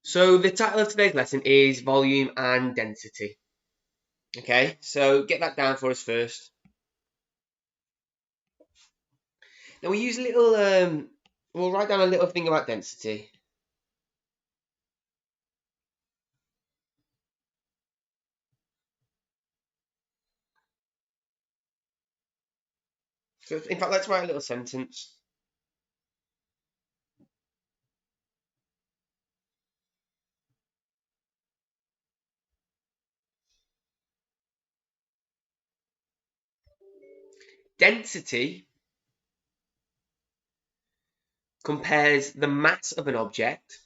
So the title of today's lesson is volume and density. Okay, so get that down for us first. Now we use a little, we'll write down a little thing about density. So in fact, let's write a little sentence. Density compares the mass of an object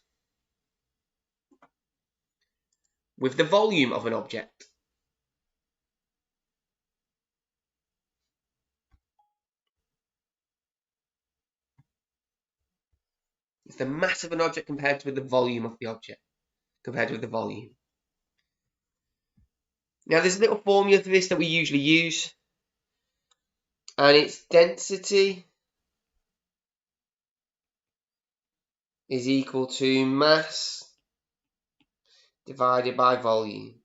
with the volume of an object. It's the mass of an object compared with the volume of the object, compared with the volume. Now there's a little formula for this that we usually use, and it's density is equal to mass divided by volume.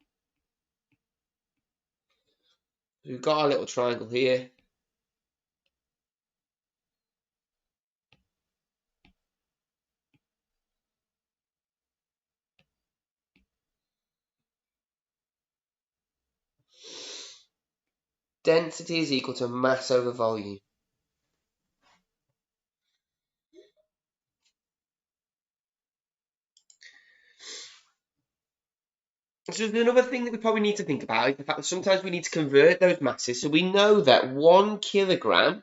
We've got our little triangle here. Density is equal to mass over volume. So another thing that we probably need to think about is the fact that sometimes we need to convert those masses. So we know that 1 kilogram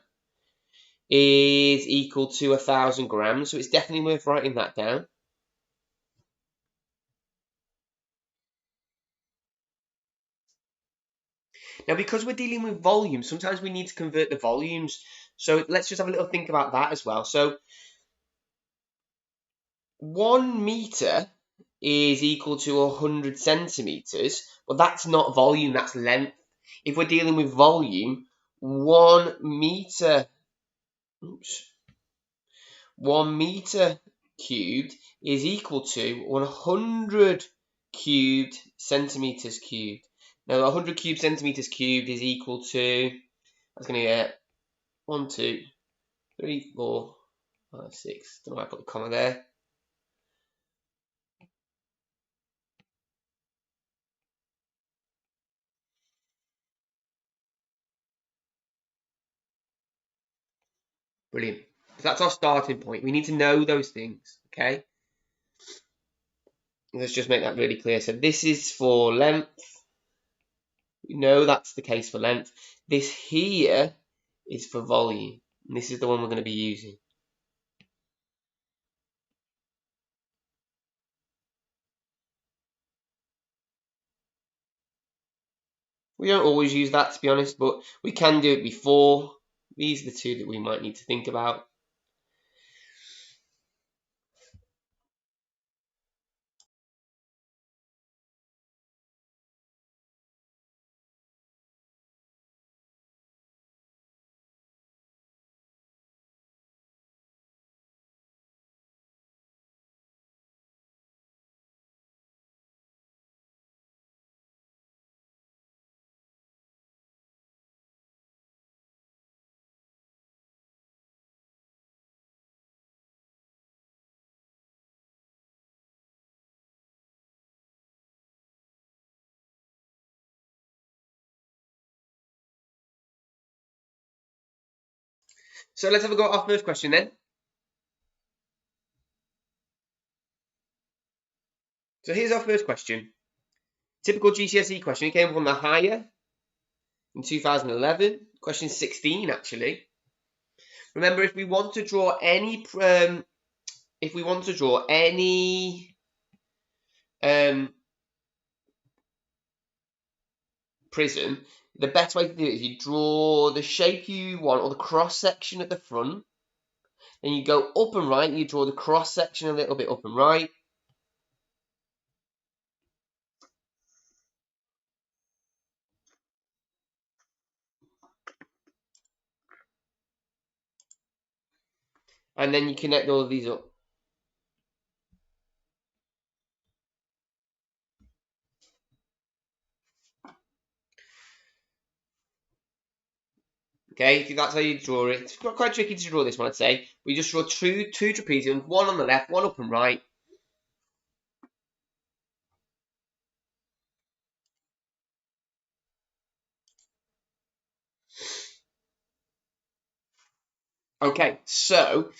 is equal to 1,000 grams. So it's definitely worth writing that down. Now, because we're dealing with volume, sometimes we need to convert the volumes. So let's just have a little think about that as well. So 1 meter is equal to 100 centimeters. Well, that's not volume, that's length. If we're dealing with volume, 1 meter, 1 meter cubed is equal to 100 cubed centimeters cubed. Now, 100 cubed centimeters cubed is equal to, I was going to get 1, 2, 3, 4, 5, 6. Don't know why I put the comma there. Brilliant. So that's our starting point. We need to know those things, okay? Let's just make that really clear. So this is for length. We know that's the case for length. This here is for volume. And this is the one we're going to be using. We don't always use that, to be honest, but we can do it before. These are the two that we might need to think about. So let's have a go at our first question then. So here's our first question. Typical GCSE question. It came from the higher in 2011. Question 16, actually. Remember, if we want to draw any prism, the best way to do it is you draw the shape you want or the cross section at the front. Then you go up and right, and you draw the cross section a little bit up and right. And then you connect all of these up. Okay, that's how you draw it. It's quite tricky to draw this one, I'd say. We just draw two trapeziums, one on the left, one up and right. Okay, so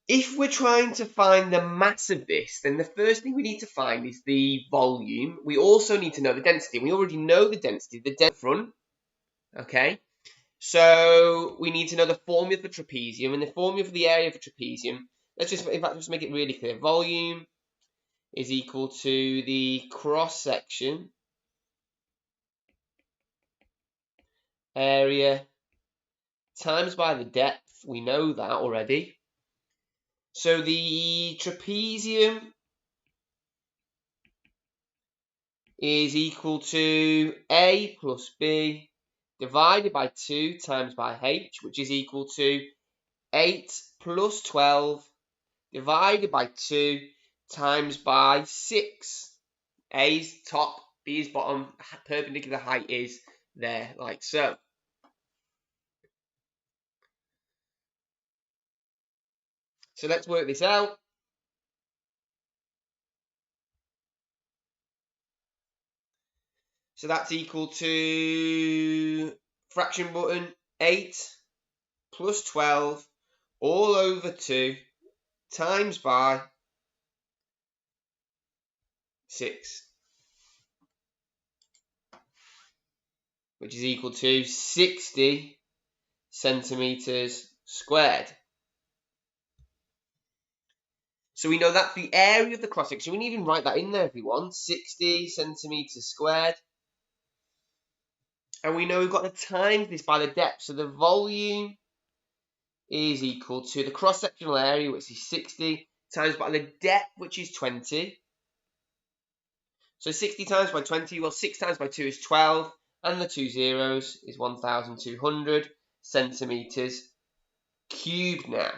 if we're trying to find the mass of this, then the first thing we need to find is the volume. We also need to know the density. We already know the density, front. Okay, so we need to know the formula for trapezium and the formula for the area for trapezium. Let's just, in fact, just make it really clear. Volume is equal to the cross section area times by the depth. We know that already. So the trapezium is equal to A plus B divided by 2 times by H, which is equal to 8 plus 12 divided by 2 times by 6. A is top, B is bottom, perpendicular height is there, like so. So let's work this out. So that's equal to fraction button 8 plus 12 all over 2 times by 6, which is equal to 60 centimeters squared. So we know that's the area of the cross section. We can even write that in there if we want, 60 centimeters squared. And we know we've got to times this by the depth. So the volume is equal to the cross-sectional area, which is 60, times by the depth, which is 20. So 60 times by 20, well, 6 times by 2 is 12, and the 2 zeros is 1,200 centimeters cubed now.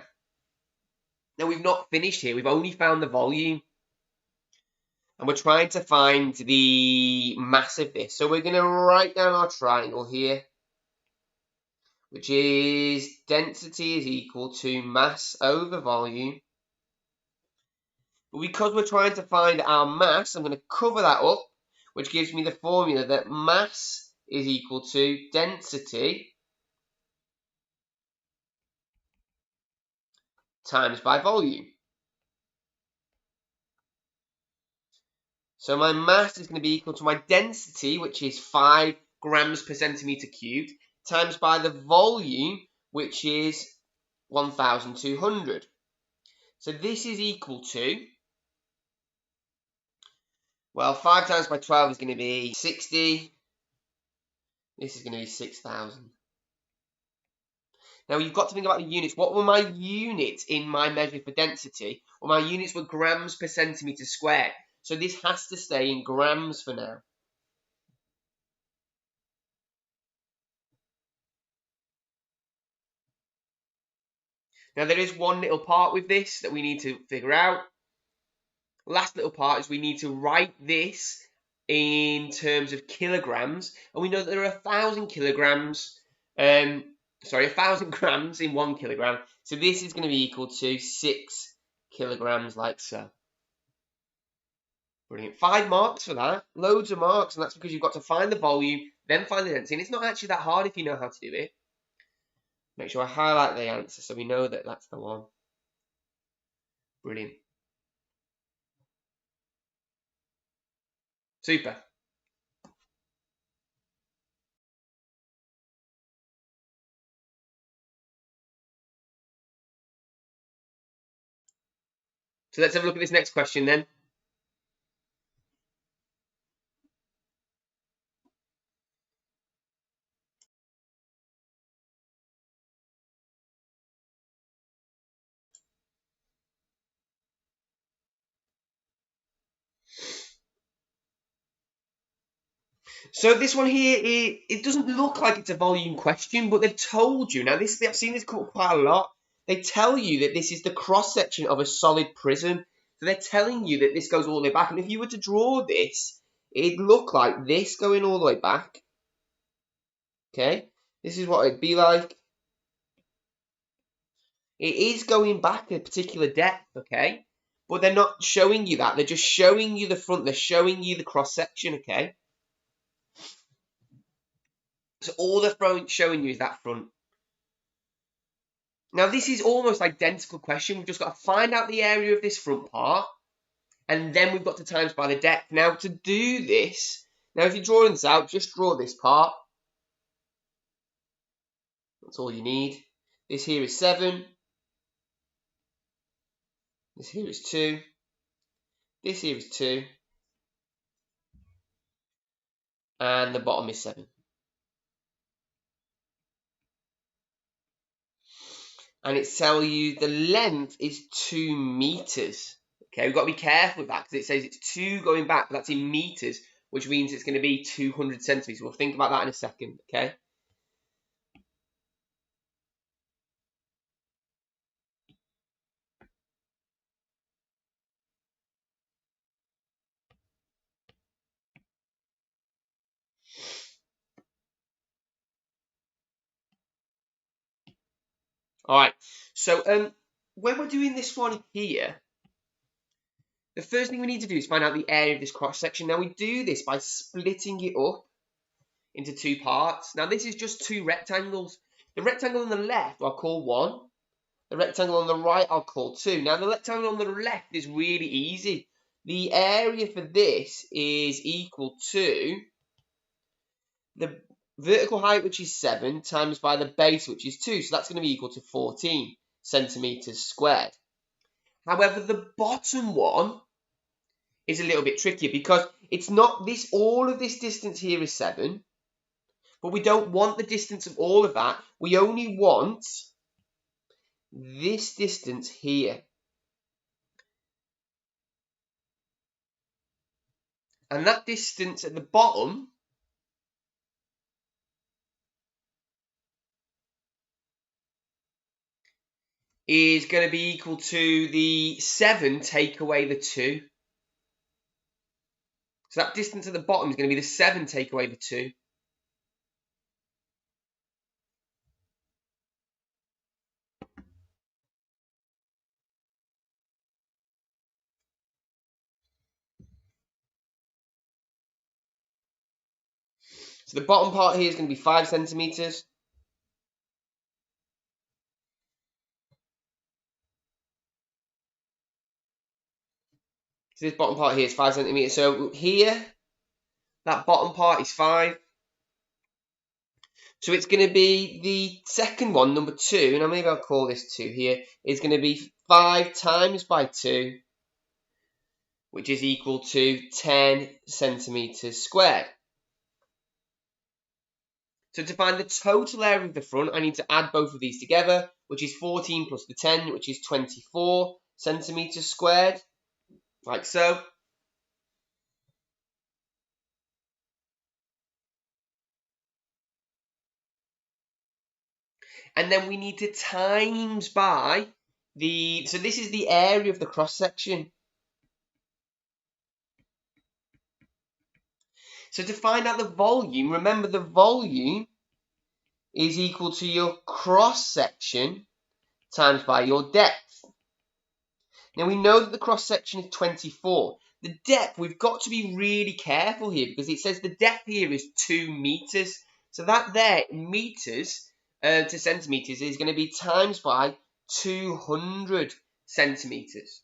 Now, we've not finished here. We've only found the volume. And we're trying to find the mass of this. So we're going to write down our triangle here, which is density is equal to mass over volume. But because we're trying to find our mass, I'm going to cover that up, which gives me the formula that mass is equal to density times by volume. So my mass is going to be equal to my density, which is 5 grams per centimeter cubed, times by the volume, which is 1,200. So this is equal to, well, 5 times by 12 is going to be 60. This is going to be 6,000. Now, you've got to think about the units. What were my units in my measure for density? Well, my units were grams per centimetre squared. So this has to stay in grams for now. Now, there is one little part with this that we need to figure out. Last little part is we need to write this in terms of kilograms. And we know that there are 1,000 kilograms, 1,000 grams in 1 kilogram. So this is going to be equal to 6 kilograms, like so. Brilliant. 5 marks for that. Loads of marks, and that's because you've got to find the volume, then find the density. And it's not actually that hard if you know how to do it. Make sure I highlight the answer so we know that that's the one. Brilliant. Super. So let's have a look at this next question then. So this one here, it doesn't look like it's a volume question, but they've told you. Now, I've seen this come up quite a lot. They tell you that this is the cross-section of a solid prism. So they're telling you that this goes all the way back. And if you were to draw this, it'd look like this going all the way back. Okay? This is what it'd be like. It is going back a particular depth, okay? But they're not showing you that. They're just showing you the front. They're showing you the cross-section, okay? So all they're showing you is that front. Now, this is almost identical question. We've just got to find out the area of this front part, and then we've got to times by the depth. Now, to do this, now if you're drawing this out, just draw this part. That's all you need. This here is 7. This here is 2. This here is 2. And the bottom is 7. And it tells you the length is 2 meters. Okay, we've got to be careful with that because it says it's 2 going back, but that's in meters, which means it's going to be 200 centimeters. We'll think about that in a second, okay? All right, so when we're doing this one here, the first thing we need to do is find out the area of this cross section. Now we do this by splitting it up into 2 parts. Now this is just 2 rectangles. The rectangle on the left I'll call 1. The rectangle on the right I'll call 2. Now the rectangle on the left is really easy. The area for this is equal to the vertical height, which is 7, times by the base, which is 2. So that's going to be equal to 14 centimeters squared. However, the bottom one is a little bit trickier because it's not this, all of this distance here is 7, but we don't want the distance of all of that. We only want this distance here. And that distance at the bottom is going to be equal to the 7 take away the 2. So that distance at the bottom is going to be the 7 take away the 2. So the bottom part here is going to be 5 centimeters. So this bottom part here is 5 centimeters. So here, that bottom part is 5. So it's going to be the second one, number 2, and maybe I'll call this 2 here, is going to be 5 times by 2, which is equal to 10 centimeters squared. So to find the total area of the front, I need to add both of these together, which is 14 plus the 10, which is 24 centimeters squared, like so. And then we need to times by the, so this is the area of the cross section. So to find out the volume, remember the volume is equal to your cross section times by your depth. Now we know that the cross section is 24. The depth, we've got to be really careful here because it says the depth here is 2 meters. So that there, meters to centimeters, is going to be times by 200 centimeters.